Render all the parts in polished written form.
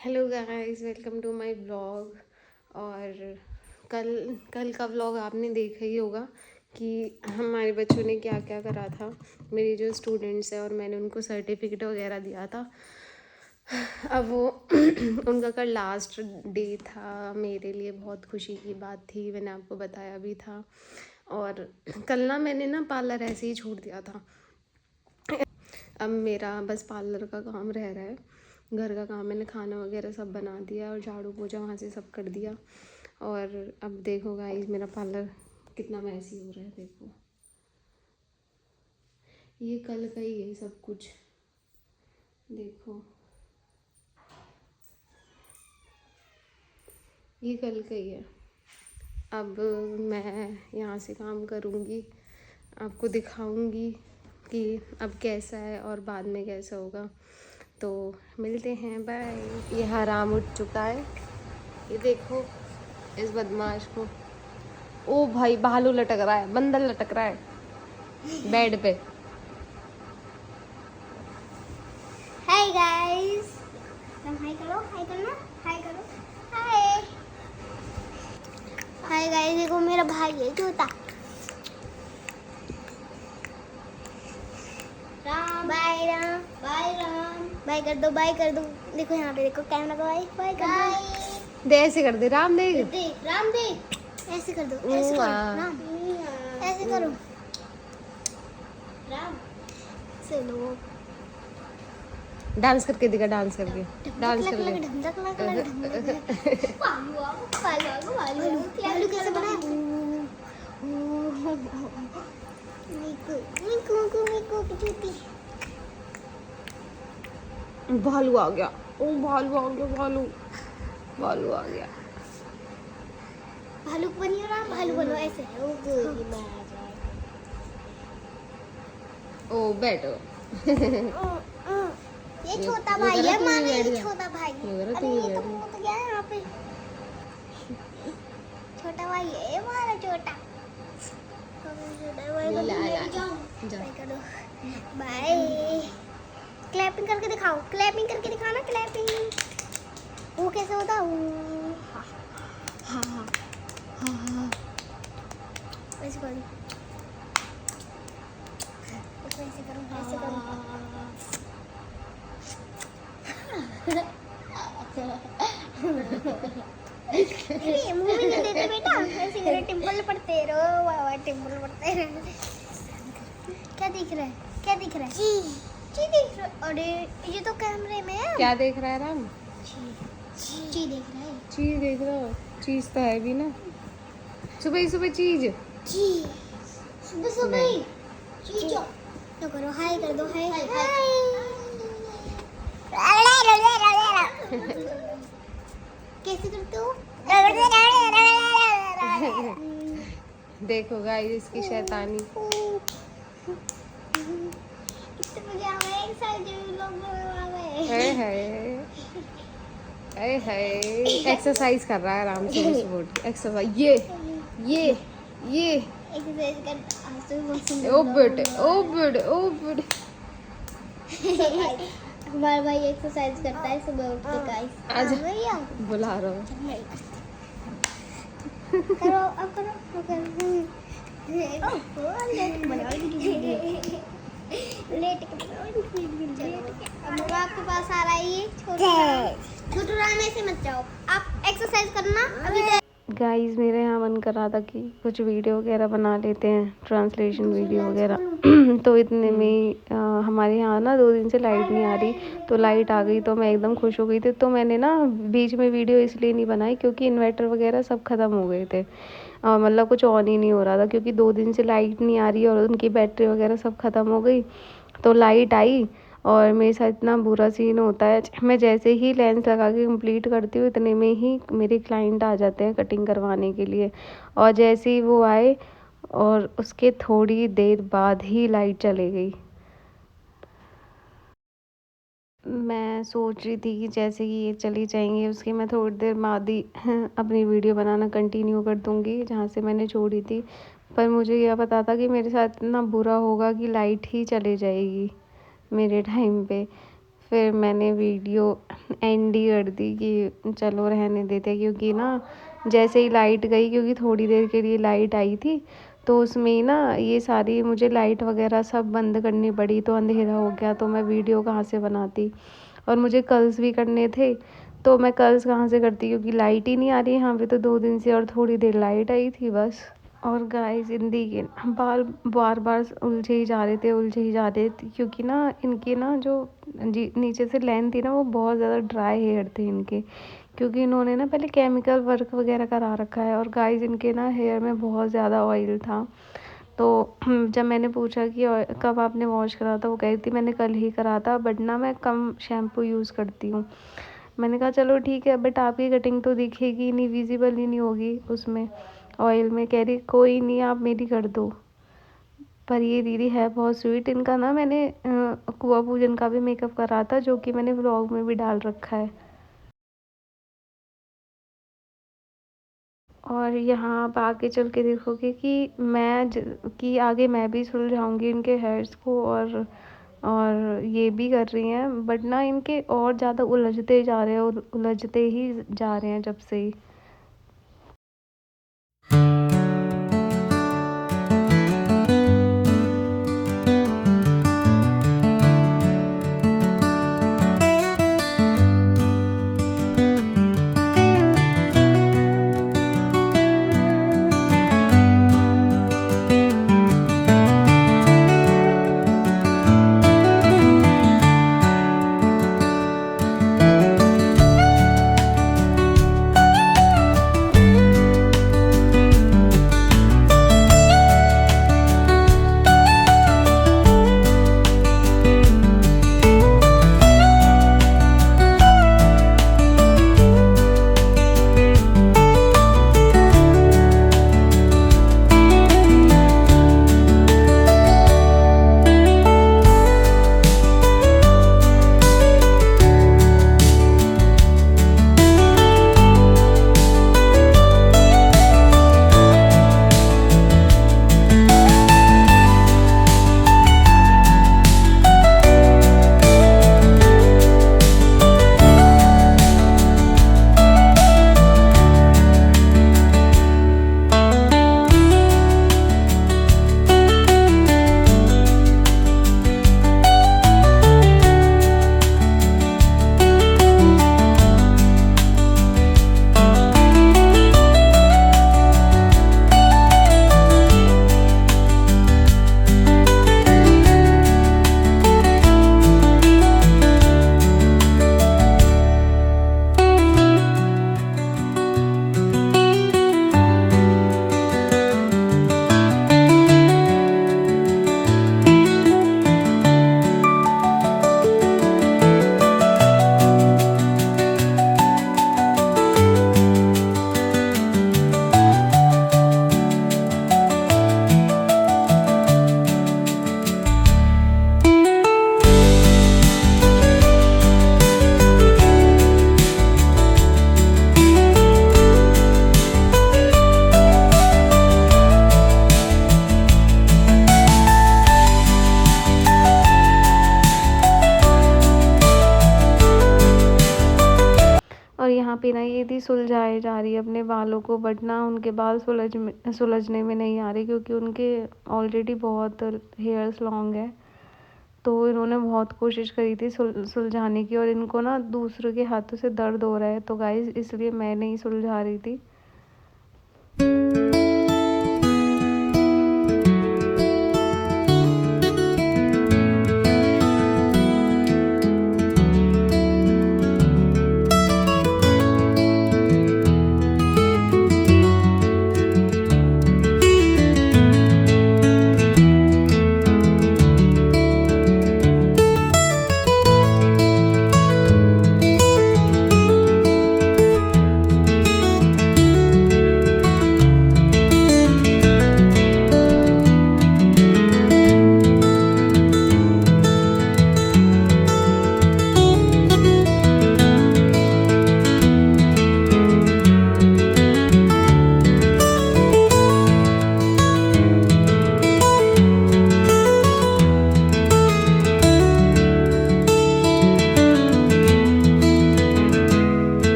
Hello guys, welcome to my blog. और कल कल का व्लॉग आपने देखा ही होगा कि हमारे बच्चों ने क्या क्या करा था। मेरी जो स्टूडेंट्स हैं और मैंने उनको सर्टिफिकेट वगैरह दिया था। अब वो उनका कल लास्ट डे था। मेरे लिए बहुत खुशी की बात थी, मैंने आपको बताया भी था। और कल ना मैंने ना पार्लर ऐसे ही छोड़ दिया था। अब मेरा बस पार्लर का काम रह रहा है। घर का काम मैंने खाना वगैरह सब बना दिया और झाड़ू पोछा वहाँ से सब कर दिया। और अब देखो गाइस, मेरा पार्लर कितना मैसी हो रहा है। देखो, ये कल का ही है सब कुछ। देखो, ये कल का ही है। अब मैं यहाँ से काम करूँगी, आपको दिखाऊंगी कि अब कैसा है और बाद में कैसा होगा। तो मिलते हैं, बाय। ये हराम उठ चुका है, ये देखो इस बदमाश को। ओ भाई, भालू लटक रहा है, बंदर लटक रहा है बेड पे। हाय गाइस, तुम हाय करो, हाय करना, हाय करो, हाय। हाय गाइस, देखो मेरा भाई है छोटा। Ram bye, Ram bye, Ram bye कर दो, बाय कर दो। देखो यहाँ पे, देखो कैमरा को बाय बाय कर दो। दे ऐसे कर दे, राम देख। दे राम दे, ऐसे कर दो, ऐसे करो राम, ऐसे करो राम। चलो डांस करके दिखा, डांस करके, डांस कर ले। भालू कैसे बनाया? भालू आ गया, ओ भालू आ गया, भालू भालू आ गया। भालू बनिए ना, भालू बनो ऐसे। ओ बैठो। ये छोटा भाई है, माने ये ये छोटा भाई है। ये अरे ये तो मुंह तो गया है यहाँ पे। छोटा भाई है हमारा, छोटा भाई का। बाय। क्लैपिंग करके दिखाओ, क्लैपिंग करके दिखाओ ना, क्लैपिंग। वो कैसे होता है? हाँ हाँ हाँ हाँ, ऐसे करो, ऐसे करो, ऐसे करो। ये मुंह भी नहीं देते बेटा, ऐसे करे टिम्पल पड़ते रहो, वाह टिम्पल पड़ते रहो। क्या दिख रहा है, क्या दिख रहा है? ची दिख रहा है। अरे ये तो कैमरे में है। क्या देख रहा है राम? ची देख रहा है। चीज देख रहा हो? चीज तो है भी ना, सुबह ही सुबह चीज। ची सुबह सुबह ही ची तो करो, हाय कर दो, हाय हाय। कैसे करते हो? देखो गाइस इसकी शैतानी। कितने बजे आ गए? एक साल जो लोग आ गए। हाय हाय हाय हाय, एक्सरसाइज कर रहा है आराम से सुबह सुबह उठ के। एक्सरसाइज, ये एक्सरसाइज कर, आज तो बहुत सुंदर ओ लग बेटे, रहा ओ है। बेटे, ओ बेटे। हमारा भाई एक्सरसाइज करता है सुबह उठ के गाइस। आजा, भैया बुला रहा हूँ। करो, अब करो, अब करो। लेट अब आपके पास आ रहा है ये छोटू राम। ऐसे मत जाओ, आप एक्सरसाइज करना अभी। गाइस मेरे यहाँ मन कर रहा था कि कुछ वीडियो वगैरह बना लेते हैं, ट्रांसलेशन वीडियो वगैरह। तो इतने में ही हमारे यहाँ ना 2 दिन से लाइट नहीं आ रही, तो लाइट आ गई तो मैं एकदम खुश हो गई थी। तो मैंने ना बीच में वीडियो इसलिए नहीं बनाई क्योंकि इन्वर्टर वगैरह सब ख़त्म हो गए थे। मतलब कुछ ऑन ही नहीं हो रहा था क्योंकि 2 दिन से लाइट नहीं आ रही और उनकी बैटरी वगैरह सब ख़त्म हो गई। तो लाइट आई और मेरे साथ इतना बुरा सीन होता है, मैं जैसे ही लेंस लगा के कंप्लीट करती हूँ इतने में ही मेरे क्लाइंट आ जाते हैं कटिंग करवाने के लिए। और जैसे ही वो आए और उसके थोड़ी देर बाद ही लाइट चली गई। मैं सोच रही थी कि जैसे कि ये चली जाएंगी उसकी मैं थोड़ी देर बाद ही अपनी वीडियो बनाना कंटिन्यू कर दूँगी जहाँ से मैंने छोड़ी थी। पर मुझे यह पता था कि मेरे साथ इतना बुरा होगा कि लाइट ही चली जाएगी मेरे टाइम पे। फिर मैंने वीडियो एंड ही कर दी कि चलो रहने देते, क्योंकि ना जैसे ही लाइट गई, क्योंकि थोड़ी देर के लिए लाइट आई थी, तो उसमें ही ना ये सारी मुझे लाइट वगैरह सब बंद करनी पड़ी, तो अंधेरा हो गया, तो मैं वीडियो कहाँ से बनाती। और मुझे कल्स भी करने थे, तो मैं कल्स कहाँ से करती, क्योंकि लाइट ही नहीं आ रही यहाँ पे तो 2 दिन से, और थोड़ी देर लाइट आई थी बस। और गाइस जिंदगी बार बार उलझे ही जा रहे थे, उलझे ही जा रहे थे, क्योंकि ना इनके ना जो जी नीचे से लेंथ थी ना, वो बहुत ज़्यादा ड्राई हेयर थे इनके, क्योंकि इन्होंने ना पहले केमिकल वर्क वगैरह करा रखा है। और गाइस इनके ना हेयर में बहुत ज़्यादा ऑयल था। तो जब मैंने पूछा कि कब आपने वॉश करा था, वो कह रही थी मैंने कल ही करा था, बट ना मैं कम शैम्पू यूज़ करती हूँ। मैंने कहा चलो ठीक है, बट आपकी कटिंग तो दिखेगी नहीं, विजिबल ही नहीं होगी उसमें ऑयल में। कह रही कोई नहीं, आप मेरी कर दो। पर ये दीदी है बहुत स्वीट। इनका ना मैंने कुआं पूजन का भी मेकअप करा था, जो कि मैंने व्लॉग में भी डाल रखा है। और यहाँ आप आगे चल के देखोगे कि कि आगे मैं भी सुलझाऊंगी इनके हेयर्स को, और ये भी कर रही हैं, बट ना इनके और ज़्यादा उलझते जा रहे हैं, और उलझते ही जा रहे हैं जब से ही। और यहाँ पे ना ये थी सुलझाए जा रही है अपने बालों को, बट ना उनके बाल सुलझने में नहीं आ रही, क्योंकि उनके ऑलरेडी बहुत हेयर्स लॉन्ग है। तो इन्होंने बहुत कोशिश करी थी सुलझाने की, और इनको ना दूसरों के हाथों से दर्द हो रहा है, तो गाइस इसलिए मैं नहीं सुलझा रही थी।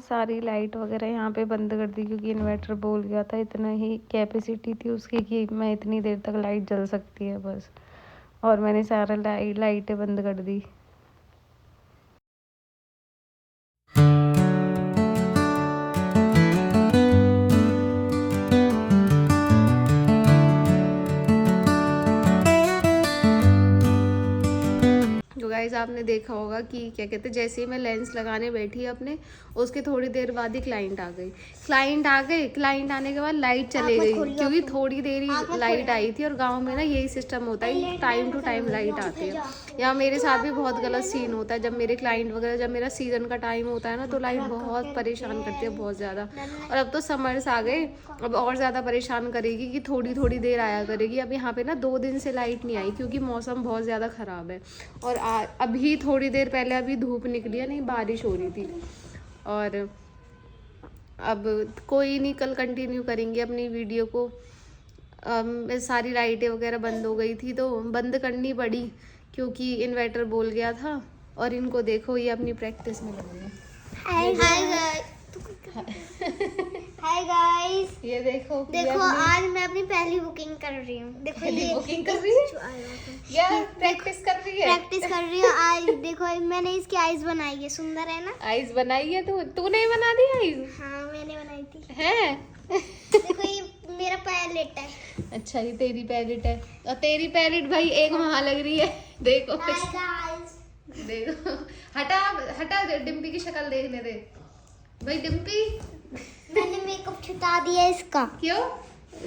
सारी लाइट वगैरह यहाँ पे बंद कर दी क्योंकि इन्वर्टर बोल गया था, इतना ही कैपेसिटी थी उसकी कि मैं इतनी देर तक लाइट जल सकती है बस। और मैंने सारा लाइटें बंद कर दी। तो गाइस आपने देखा होगा कि क्या कहते हैं, जैसे ही मैं लेंस लगाने बैठी अपने, उसके थोड़ी देर बाद ही क्लाइंट आ गई। क्लाइंट आने के बाद लाइट चले गई क्योंकि थोड़ी देर ही लाइट आई थी। और गांव में ना यही सिस्टम होता है, टाइम टू टाइम लाइट आती है। यहाँ मेरे साथ भी बहुत गलत सीन होता है, जब मेरे क्लाइंट वगैरह, जब मेरा सीजन का टाइम होता है ना, तो लाइट बहुत परेशान करती है, बहुत ज़्यादा। और अब तो समर्स आ गए, अब और ज़्यादा परेशान करेगी कि थोड़ी थोड़ी देर आया करेगी। अब यहाँ पे ना 2 दिन से लाइट नहीं आई क्योंकि मौसम बहुत ज़्यादा ख़राब है। और अभी थोड़ी देर पहले अभी धूप निकली है, नहीं बारिश हो रही थी। और अब कोई नहीं, कल कंटिन्यू करेंगे अपनी वीडियो को। सारी लाइटें वगैरह बंद हो गई थी तो बंद करनी पड़ी क्योंकि इन्वर्टर बोल गया था। और इनको देखो, ये अपनी प्रैक्टिस में लगे हैं। हाय गाइस, ये देखो आज मैं अपनी पहली बुकिंग कर रही हूँ। देखो ये बुकिंग कर रही है यार, प्रैक्टिस कर रही है। आज देखो मैंने इसकी आईज बनाई है, सुंदर है ना। आईज बनाई है तूने बना दी आईज? हाँ मैंने बनाई थी। है देखो ये मेरा पैलेट है। अच्छा ये तेरी पैलेट है, और तेरी पैलेट भाई एक वहां लग रही है। देखो देखो, हटा डिम्पी की शक्ल देखने दे भाई। डिम्पी मैंने मेकअप छुटा दिया इसका। क्यों?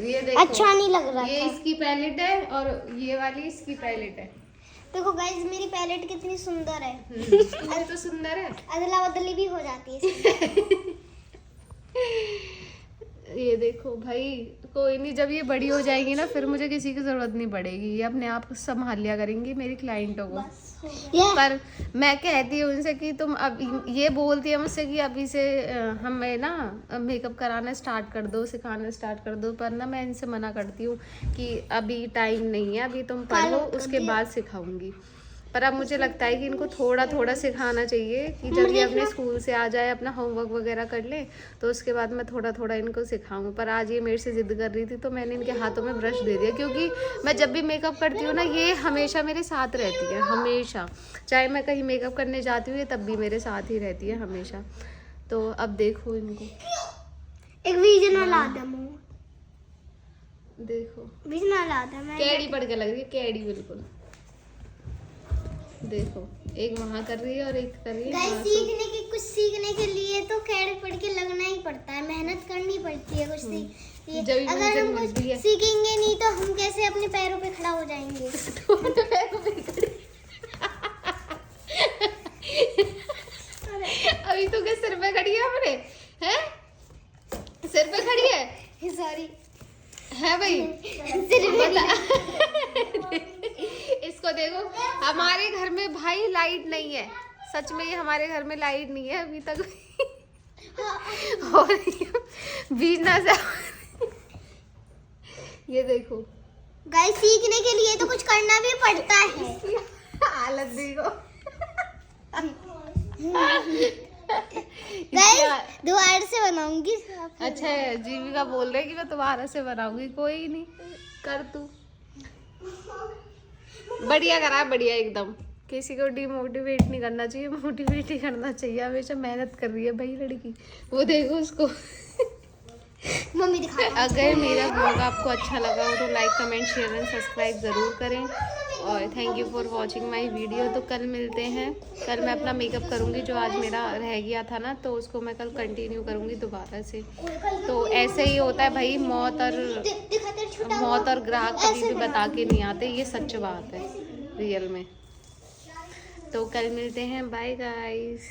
ये देखो, अच्छा नहीं लग रहा ये था। इसकी पैलेट है और ये वाली इसकी पैलेट है। देखो गाइस मेरी पैलेट कितनी सुंदर है। ये तो सुंदर है, अदला बदली भी हो जाती है। ये देखो भाई, कोई नहीं, जब ये बड़ी हो जाएगी ना फिर मुझे किसी की जरूरत नहीं पड़ेगी, ये अपने आप संभाल लिया करेंगी मेरी क्लाइंटों को। पर मैं कहती हूँ उनसे कि तुम अब, ये बोलती है मुझसे कि अभी से हमें ना मेकअप कराना स्टार्ट कर दो, सिखाना स्टार्ट कर दो। पर ना मैं इनसे मना करती हूँ कि अभी टाइम नहीं है, अभी तुम पढ़ो, उसके बाद सिखाऊंगी। पर अब मुझे लगता है कि इनको थोड़ा थोड़ा सिखाना चाहिए कि जब ये अपने स्कूल से आ जाए, अपना होमवर्क वगैरह कर ले, तो उसके बाद मैं थोड़ा थोड़ा इनको सिखाऊं। पर आज ये मेरे से जिद कर रही थी तो मैंने इनके हाथों में ब्रश दे दिया, क्योंकि मैं जब भी मेकअप करती हूँ ना, ये हमेशा मेरे साथ रहती है, हमेशा। चाहे मैं कहीं मेकअप करने जाती हूँ, ये तब भी मेरे साथ ही रहती है हमेशा। तो अब देखो इनको, एक विजन ला दे मुंह, देखो विजन ला दे। मैं कैडी पड़ के लग रही है, कैडी बिल्कुल। देखो एक वहाँ कर रही है और एक कर रही है। गाइस कुछ सीखने के लिए तो कैड पढ़ के लगना ही पड़ता है, मेहनत करनी पड़ती है कुछ अगर हम कुछ सीखेंगे नहीं तो हम कैसे अपने पैरों पे खड़ा हो जाएंगे। अभी तो क्या सिर पे खड़ी है अपने, हैं? सिर पे खड़ी है, सॉरी है भाई। इसको देखो, हमारे घर में भाई लाइट नहीं है, सच में ये हमारे घर में लाइट नहीं है अभी तक। और बीजना से ये देखो गाइस, सीखने के लिए तो कुछ करना भी पड़ता है। हालत देखो। गाइस दोबारा से बनाऊंगी। अच्छा जीविका बोल रही है कि मैं दोबारा से बनाऊंगी, कोई नहीं, कर तू। बढ़िया करा, बढ़िया एकदम। किसी को डिमोटिवेट नहीं करना चाहिए, मोटिवेट ही करना चाहिए। हमेशा मेहनत कर रही है भाई लड़की, वो देखो उसको। मम्मी दिखा। अगर मेरा ब्लॉग आपको अच्छा लगा हो तो like comment share and subscribe ज़रूर करें। और thank you for watching my video. तो कल मिलते हैं, कल मैं अपना मेकअप करूँगी, जो आज मेरा रह गया था ना, तो उसको मैं कल कंटिन्यू करूँगी दोबारा से। तो ऐसे ही होता है भाई, मौत और ग्राहक कभी भी बता के नहीं आते, ये सच बात है रियल में। तो कल मिलते हैं, बाय गाइस।